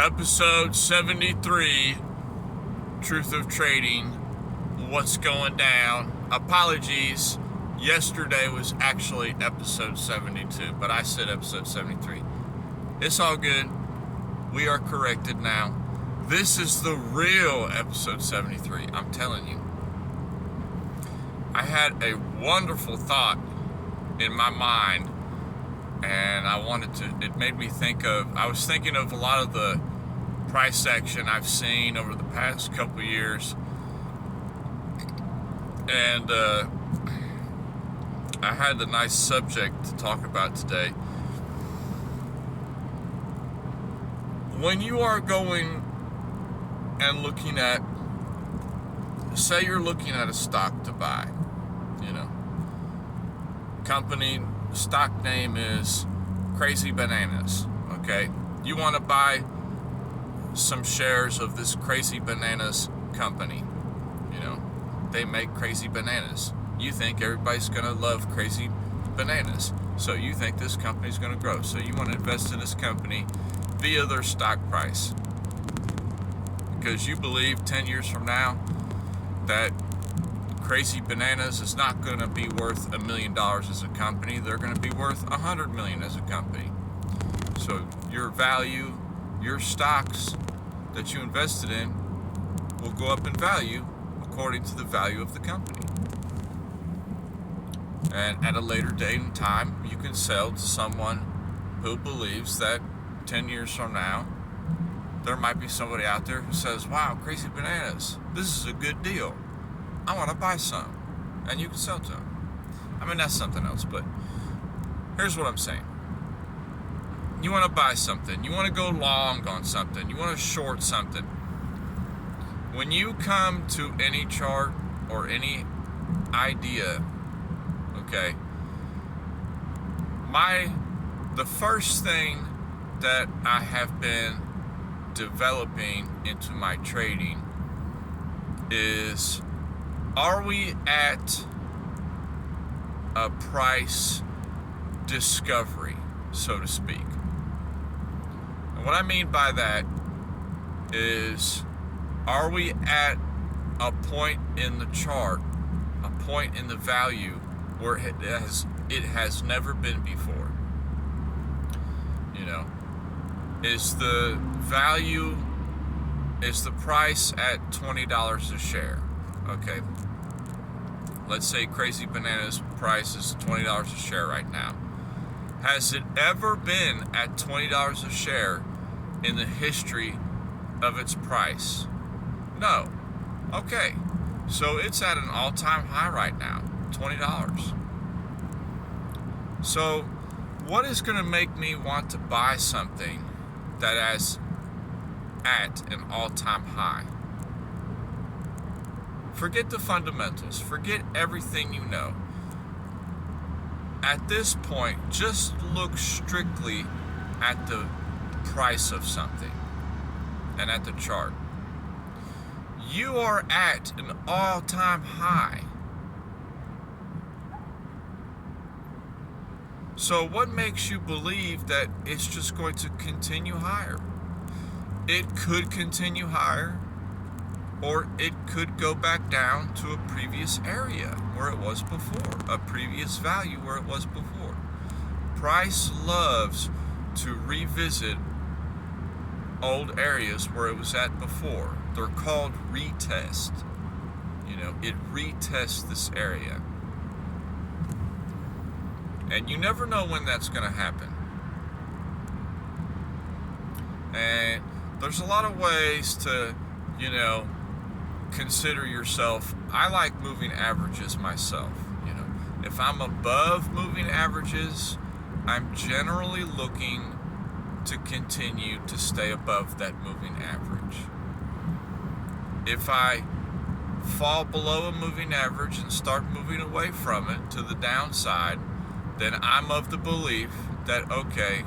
Episode 73, Truth of Trading, what's going down. Apologies, yesterday was actually episode 72, but I said episode 73. It's all good. We are corrected now. This is the real episode 73, I'm telling you. I had a wonderful thought in my mind, and it made me think of, I was thinking of a lot of the price action I've seen over the past couple years, and I had a nice subject to talk about today. When you are going and looking at, say you're looking at a stock to buy, company, stock name is Crazy Bananas, okay? You want to buy some shares of this Crazy Bananas company. They make crazy bananas. You think everybody's going to love crazy bananas. So you think this company's going to grow. So you want to invest in this company via their stock price. Because you believe 10 years from now that Crazy Bananas is not going to be worth $1 million as a company. They're going to be worth $100 million as a company. So your value, your stocks that you invested in will go up in value according to the value of the company. And at a later date and time, you can sell to someone who believes that 10 years from now, there might be somebody out there who says, wow, Crazy Bananas, this is a good deal. I want to buy some. And you can sell to them. I mean, that's something else, but here's what I'm saying. You want to buy something. You want to go long on something. You want to short something. When you come to any chart or any idea, okay, the first thing that I have been developing into my trading is, are we at a price discovery, so to speak? And what I mean by that is, are we at a point in the chart, a point in the value where it has never been before? Is the value, is the price at $20 a share? Okay, let's say Crazy Bananas price is $20 a share right now. Has it ever been at $20 a share in the history of its price? No. Okay, so it's at an all-time high right now, $20. So what is going to make me want to buy something that is at an all-time high? Forget the fundamentals. Forget everything you know. At this point, just look strictly at the price of something and at the chart. You are at an all-time high. So what makes you believe that it's just going to continue higher? It could continue higher, or it could go back down to a previous area where it was before, a previous value where it was before. Price loves to revisit old areas where it was at before. They're called retest. It retests this area. And you never know when that's going to happen. And there's a lot of ways to, consider yourself. I like moving averages myself. If I'm above moving averages, I'm generally looking to continue to stay above that moving average. If I fall below a moving average and start moving away from it to the downside, then I'm of the belief that, okay,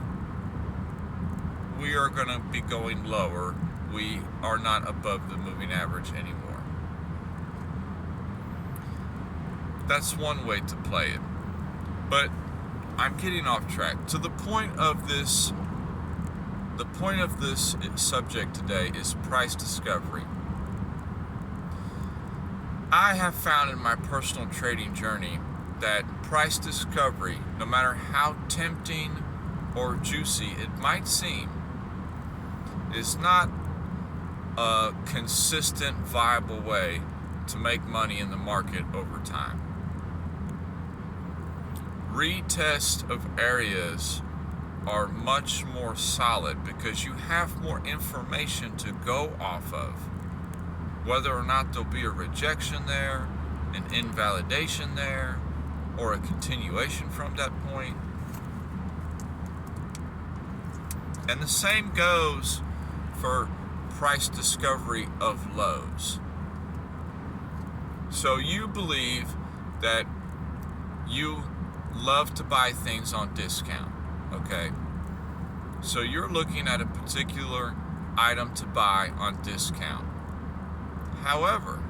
we are going to be going lower. We are not above the moving average anymore. That's one way to play it. But I'm getting off track. To the point of this The point of this subject today is price discovery. I have found in my personal trading journey that price discovery, no matter how tempting or juicy it might seem, is not a consistent, viable way to make money in the market over time. Retest of areas are much more solid because you have more information to go off of. Whether or not there'll be a rejection there, an invalidation there, or a continuation from that point. And the same goes for price discovery of lows. So you believe that you love to buy things on discount, okay? So you're looking at a particular item to buy on discount. However,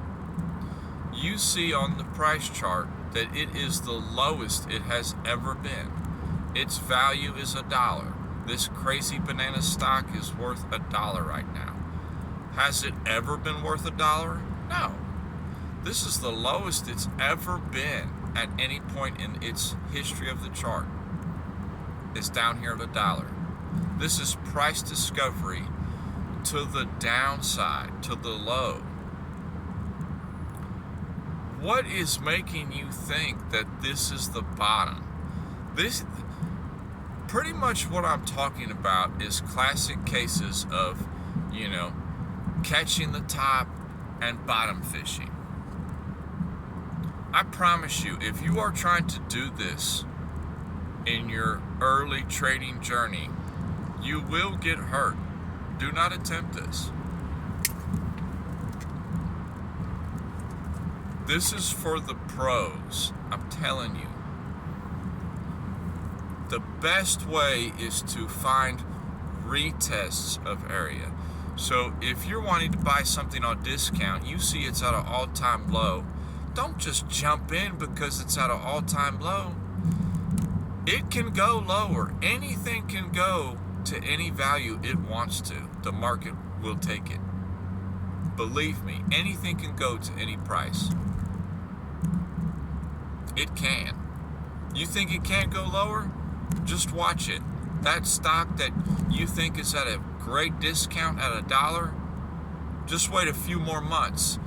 you see on the price chart that it is the lowest it has ever been. Its value is $1. This Crazy Banana stock is worth $1 right now. Has it ever been worth $1? No. This is the lowest it's ever been at any point in its history of the chart. It's down here at $1. This is price discovery to the downside, to the low. What is making you think that this is the bottom? This, pretty much what I'm talking about is classic cases of, catching the top and bottom fishing. I promise you, if you are trying to do this in your early trading journey, you will get hurt. Do not attempt this. This is for the pros, I'm telling you. The best way is to find retests of area. So if you're wanting to buy something on discount, you see it's at an all-time low, don't just jump in because it's at an all-time low. It can go lower. Anything can go to any value it wants to. The market will take it. Believe me, anything can go to any price. It can. You think it can't go lower? Just watch it. That stock that you think is at a great discount at $1, just wait a few more months.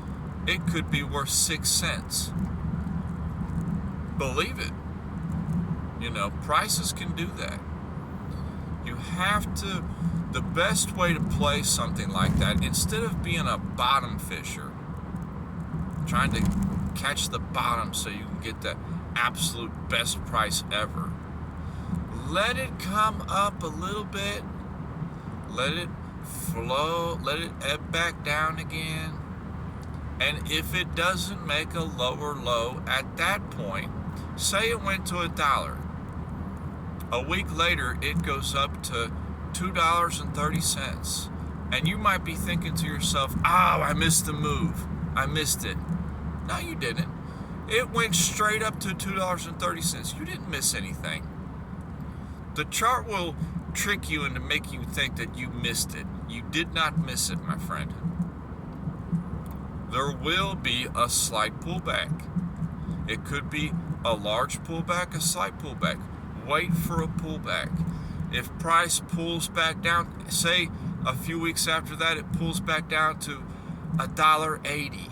It could be worth 6 cents. Believe it. Prices can do that. You have to, the best way to play something like that, instead of being a bottom fisher, trying to catch the bottom so you can get the absolute best price ever, let it come up a little bit, let it flow, let it ebb back down again. And if it doesn't make a lower low at that point, say it went to $1. A week later, it goes up to $2.30. And you might be thinking to yourself, I missed the move. I missed it. No, you didn't. It went straight up to $2.30. You didn't miss anything. The chart will trick you into make you think that you missed it. You did not miss it, my friend. There will be a slight pullback. It could be a large pullback, a slight pullback. Wait for a pullback. If price pulls back down, say a few weeks after that, it pulls back down to $1.80.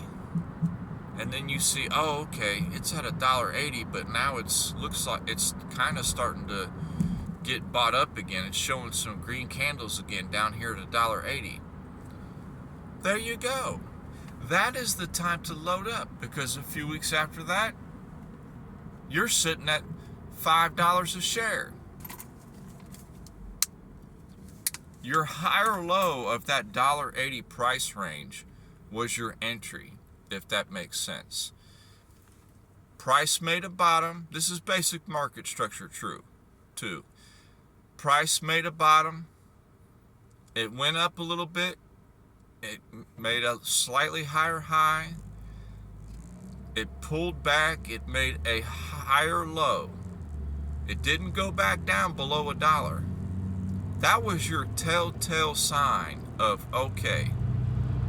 And then you see, okay, it's at $1.80, but now looks like it's kind of starting to get bought up again. It's showing some green candles again down here at $1.80. There you go. That is the time to load up, because a few weeks after that, you're sitting at $5 a share. Your higher low of that $1.80 price range was your entry, if that makes sense. Price made a bottom. This is basic market structure true, too. Price made a bottom. It went up a little bit. It made a slightly higher high. It pulled back. It made a higher low. It didn't go back down below $1. that was your telltale sign of, okay,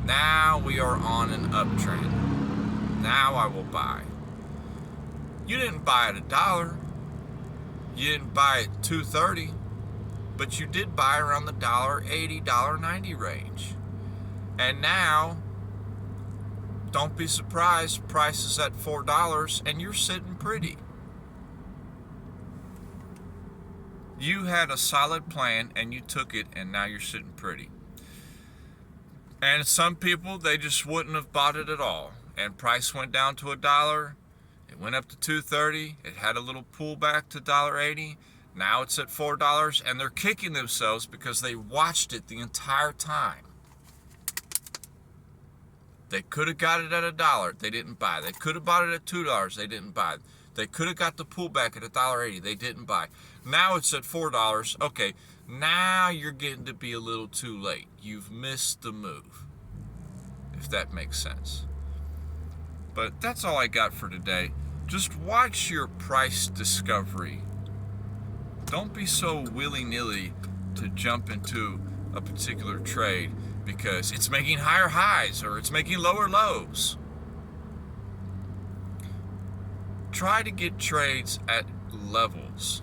now we are on an uptrend. Now I will buy. You didn't buy at $1. You didn't buy at $2.30, but you did buy around the $1.80, $1.90 range. And now, don't be surprised, price is at $4 and you're sitting pretty. You had a solid plan and you took it, and now you're sitting pretty. And some people, they just wouldn't have bought it at all. And price went down to $1. It went up to $2.30. It had a little pullback to $1.80. Now it's at $4, and they're kicking themselves because they watched it the entire time. They could have got it at $1. They didn't buy. They could have bought it at $2. They didn't buy. They could have got the pullback at $1.80. They didn't buy. Now it's at $4. Okay, now you're getting to be a little too late. You've missed the move, if that makes sense. But that's all I got for today. Just watch your price discovery. Don't be so willy-nilly to jump into a particular trade because it's making higher highs or it's making lower lows. Try to get trades at levels.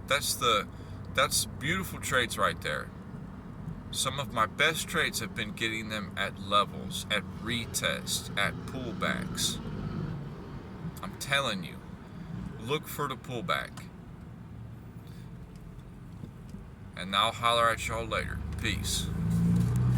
That's beautiful trades right there. Some of my best trades have been getting them at levels, at retests, at pullbacks. I'm telling you, look for the pullback. And I'll holler at y'all later. Peace.